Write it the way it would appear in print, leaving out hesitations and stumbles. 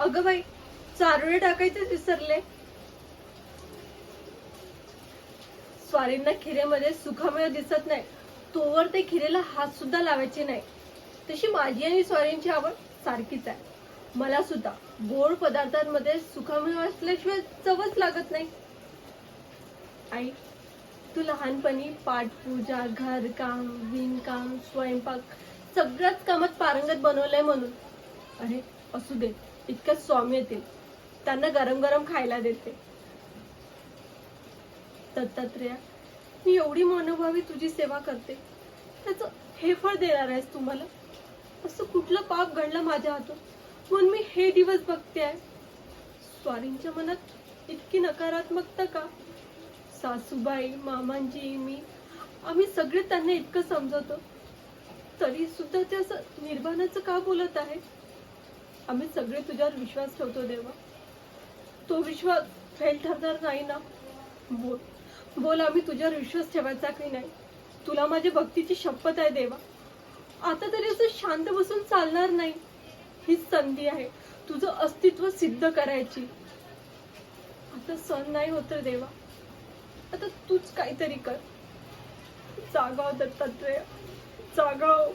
अगं बाई, चारोळे टाकायचेच विसरले. स्वारींना खिरेमध्ये सुखामेव दिसत नाही तोवर ते खिरेला हात सुद्धा लावायचे नाही. तशी माझी आणि स्वारींची आवड सारखीच आहे. मला सुद्धा गोड पदार्थांमध्ये सुखामेव असल्याशिवाय चवच लागत नाही. आई, तू लहानपणी पाठपूजा, घरकाम, विणकाम, स्वयंपाक सगळ्याच कामात पारंगत बनवलंय म्हणून. अरे असू दे, इतक्यात स्वामी येतील, त्यांना गरम गरम खायला देते. दत्तात्रेया, मी एवढी मनोभावी तुझी सेवा करते, त्याचं हे फळ देणार आहेस तुम्हाला? असं कुठलं पाप घडलं माझ्या हातून म्हणून मी हे दिवस बघते आहे? स्वारींच्या मनात इतकी नकारात्मकता का? सासूबाई, मामांजी, मी, आम्ही सगळे त्यांना इतकं समजवतो, तरी सुद्धा ते असं निर्बाणाचं का बोलत आहे? आम्ही सगळे तुझ्यावर विश्वास ठेवतो देवा. तो विश्वास फेल ठरणार नाही ना? बोल बोल, आम्ही तुझ्यावर विश्वास ठेवायचा की नाही? तुला माझ्या भक्तीची शपथ आहे देवा. आता तरी असं शांत बसून चालणार नाही. ही संधी आहे तुझं अस्तित्व सिद्ध करायची. आता सण नाही होत रे देवा, आता तूच काहीतरी कर. जागाव दत्तात्रेय, जागाव.